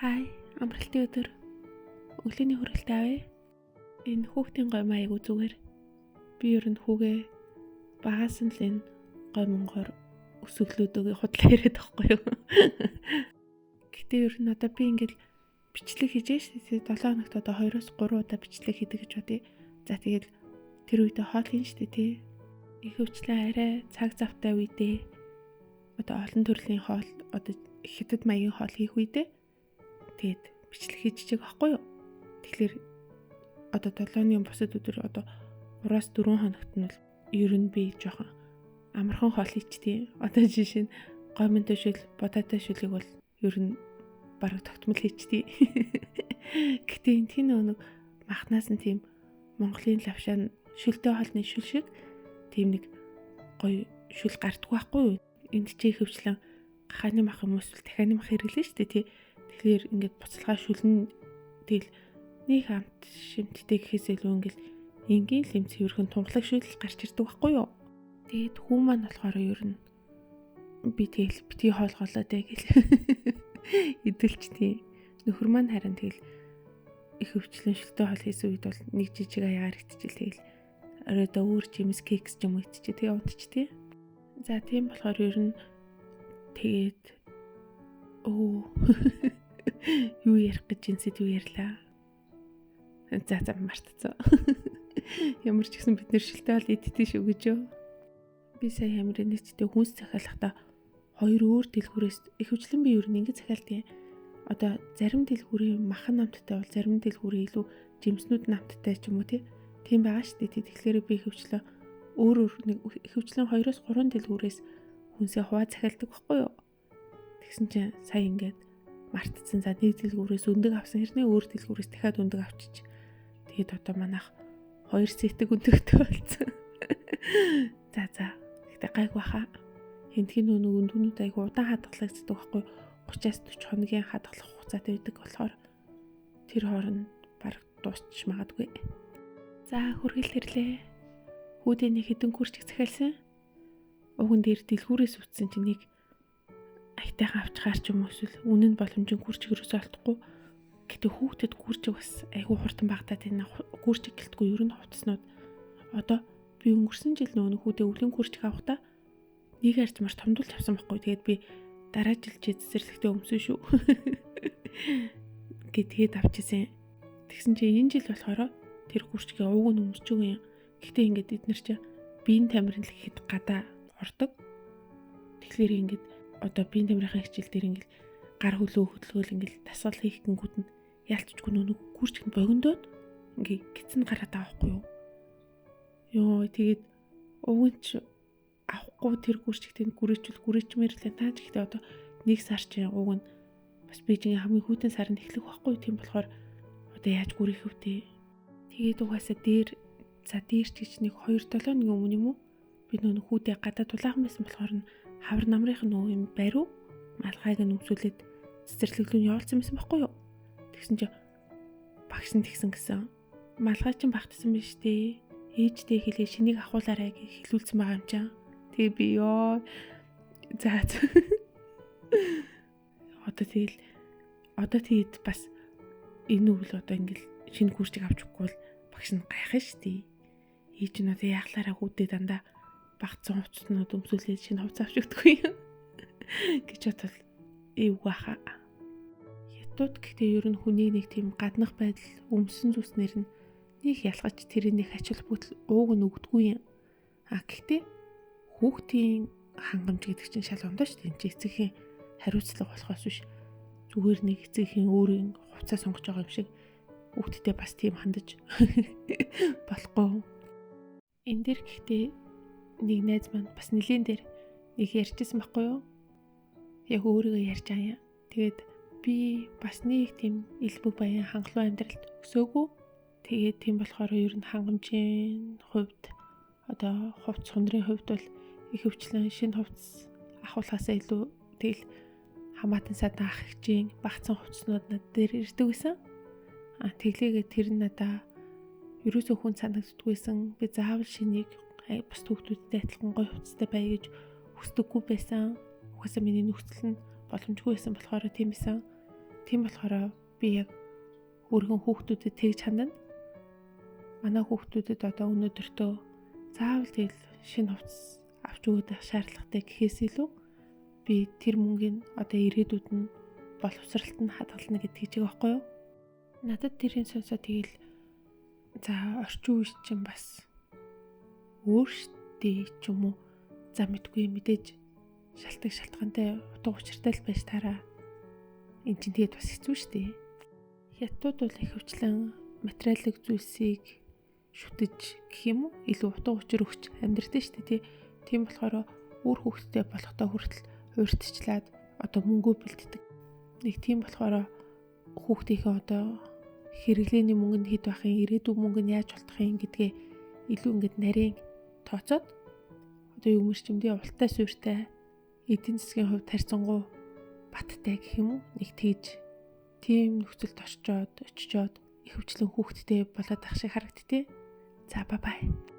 Хай, амралтын өдөр. Өглөөний хүрээлтэй авъя. Энэ хүүхдийн гой маяг зүгээр. Би ер нь хүүгээ багаас нь л энэ гой монгоор өсөглөөдөг худлаа яриад байхгүй юу. Гэтэ ер нь одоо би ингээд бичлэг хийж штэ. 7 хоногт одоо 2-3 удаа бичлэг хийдэг гэж бодъё. За тэгээд тэр үедээ хоол хийн штэ тий. Их хөвчлэн арай цаг завтай үедээ одоо олон төрлийн хоол одоо хятад маягийн хоол хийх үедээ тэгээд бичлэг хийчихэж байгаа байхгүй юу. Тэгэхээр одоо 7-ны бусад өдөр одоо 3-4 хоногт нь бол ер нь би жоохон амархан хоол хийчихдээ. Одоо жишээ нь гомонтой шүл, бодаатай шүлийг бол ер нь бараг тогтмол хийчихдээ. Гэтэ энэ тийм нэг махнаас нь тийм Монголын лавшаан шүлтэй хоолны шүл шиг тийм нэг гоё шүл гардггүй байхгүй юу. Энд чи хөвчлэн гахааны мах юм эсвэл дахианы мах хэрэглэн шүү дээ тий. Тэгэхээр ингээд буцалгаа шүлэн тэгэл нэг хамт шимттэй гэхээс илүү ингээд энгийн лэм цэвэрхэн тунгалаг шүл гарч ирдэг байхгүй юу. Тэгээд хүү маань болохоор ер нь би тэгэл бити хоолголоо дэ гэл эдэлч тий. Нөхөр маань харин тэгэл их хөвчлэн шүлтэй хоол хийсэн үед бол нэг жижиг аягаар идчихэл тэгэл оройдоо өөр жимс кекс ч юм уу идчихээ тэгээ унтч тий. За тийм болохоор ер нь тэгээд юу ярих гэж инсэд юу ярьлаа. За мартцсан. Ямар ч гэсэн бид нэр шилтэй бол идтий шүү гэж юу. Би сая ямар нэгтэй хүнс захиалахдаа хоёр өөр дэлгүүрээс их хвчлэн би ер нь ингэ захиалдیں۔ Одоо зарим дэлгүүрийн махан намттай бол зарим дэлгүүрийн илүү жимснүүд намттай ч юм уу тийм байгаа шүү дээ. Тэгэхээр би их хвчлэн өөр нэг их хвчлэн 2-3 дэлгүүрээс хүнсээ хуваа захиалдаг байхгүй юу. Тэгсэн чинь сая ингээд мартцсан. За нэг дэлгүүрээс өндөг авсан хэрнээ өөр дэлгүүрээс дахиад өндөг авчиж. Тэгээд одоо манайх 2 сэтг өндөгтэй болсон. За. Гэтэ гайг баха. Хинтгийн нүг өндгнүүд айгу удаан хадгалагддаг байхгүй 30-40 хоногийн хадгалах хугацаатай байдаг болохоор тэр хооронд баг дуусчих магадгүй. За хүргэл ирлээ. Хүүдээ нэг хэдэн курчиг захиалсан. Уган дээр дэлгүүрээс үтсэн чинь нэг айтайхан авчгаар ч юм уу эсвэл үнэн боломжийн курчиг ерөөсөө олдохгүй. Гэтэ хүүхдэд курчиг бас айгүй хурдан багтаад энэ курчиг гэлтгүй ер нь хувцснууд. Одоо би өнгөрсөн жил нөгөө хүүдээ өвлийн курчиг авахдаа нэг арчмаар томдуулж авсан байхгүй. Тэгээд би дараа жил цэцэрлэгтээ өмсөн шүү. Тэгээд авчихсан. Тэгсэн чинь энэ жил болохоор тэр курчигийн ууг нь өмсч байгаа юм. Гэхдээ ингээд эднэр чи биеийн тамирын л ихэд гадаа ордог. Тэгэхээр ингээд одоо биеийн тамирын хичээл дээр ингээд гар хөлөө хөдөлгөөл ингээд дасгал хийх гингүүд нь яалтчгүй нүг гүрчгэнд богиндоод ингээд гисэнд гараад авахгүй юу. Йоо тэгээд уугч авахгүй тэр гүрчгтийн гүрээчмээр л тааж ихтэй одоо нэг сар чинь ууг нь бас Бээжингийн хамгийн хүйтэн сарнд эхлэх байхгүй. Тийм болохоор одоо яаж гүрэх вүтэй. Тэгээд угаасаа дээр ч гэж нэг 2-7 өдрийн өмнө юм уу би нөө хүүдээ гадаа тулаахан байсан болохоор нь хавар намрынх нөө юм бариу малгайг нь өмсүүлээд цэцэрлэглүүн явуулсан байсан байхгүй юу. Тэгсэн чинь багш нь тэгсэн гэсэн малгай чинь багтсан биз дээ. Ээжтэй хэлээ шинийг ахуулаарай гэж хэлүүлсэн байгаа юм чам. Тэгээ би ёо за одоо тэгээд бас энэ үйл одоо ингээл шинэ курсыг авчихгүй бол багш нь гайхах штий. Ээж нь одоо яахлаараа хүүдээ дандаа багцсан хувцснууд өмсүүлээд шинэ хувц авч өгдөггүй юм гэж бодвол эвгүй хаа. Хятад гэхдээ ер нь хүний нэг тийм гаднах байдал өмсөн зүснэр нь нэг ялгаж тэрийг нэг ачаал бүтэл ууг нь өгдөггүй юм. Гэхдээ хүүхдийн хангамж гэдэг чинь шал ондоо шүү дээ. Энд чинь эцэгхийн хариуцлага болохоос биш. Зүгээр нэг эцэгхийн өөрийн хувцас сонгож байгаа юм шиг хүүхдэд бас тийм хандаж болохгүй. Энд дэр гэхдээ нэг найз маань бас нэлийн дээр нэг ярьжсэн байхгүй юу? Яг өөрийгөө ярьж байгаа юм. Тэгээд би бас нэг тийм элбэг баян хангалуун амьдралд өсөөгүй. Тэгээд тийм болохоор ер нь хангамжийн хувьд одоо хувц хондрын хувьд бол их хөвчлэн шинэ хувц ахуулахаас илүү тэгэл хамаатан садан ах хичээн багцсан хувцснууд над дээр ирдэг байсан. Тэглээгээ тэр нь надаа ерөөсөө хүн санагддаггүйсэн. Би заавал шинийг бус хүүхдүүдтэй адилхан гоё хувцастай бай гэж хүсдэггүй байсан. Угаасаа миний нөхцөл нь боломжгүй байсан болохоор тийм байсан. Тийм болохоор би яг өргөн хүүхдүүдэд тэгж хандана. Манай хүүхдүүдэд одоо өнөөдөртөө заавал тэгэл шинэ хувцас авч өгöd байх шаардлагатай гэхээс илүү би тэр мөнгөний одоо ирээдүйд нь боловсралт нь хадгална гэдгийг чиг байхгүй юу? Надад тэрийн сонсоо тэгэл за орчин үеч чинь бас өөртөө ч юм уу за мэдгүй мэдээж шалтгаантай утга учиртай л байж таараа. Энд чинь тэгээд бас хэцүү шүү дээ. Хятадууд бол их хвчлэн материалын зүйлсийг шүтэж гэх юм уу илүү утга учир өгч амьдрдаг шүү дээ. Тийм болохоор өөр хүүхдтэй болохдоо хүртэл урьдчилаад одоо мөнгөө бэлддэг. Нэг тийм болохоор хүүхдийнхээ одоо хэрэглээний мөнгө нь хэд байхын, ирээдүйн мөнгө нь яаж болтох юм гэдгээ илүү ингээд нарийн тооцоод одоо юу мэрчмдээ ултай суурьтай эдийн засгийн хувьд харьцангуй баттай гэх юм уу нэг тэгж тийм нөхцөлд очичоод их хвчлэн хүүхдтэй болоод ах шиг харагдтыг. За бай бай.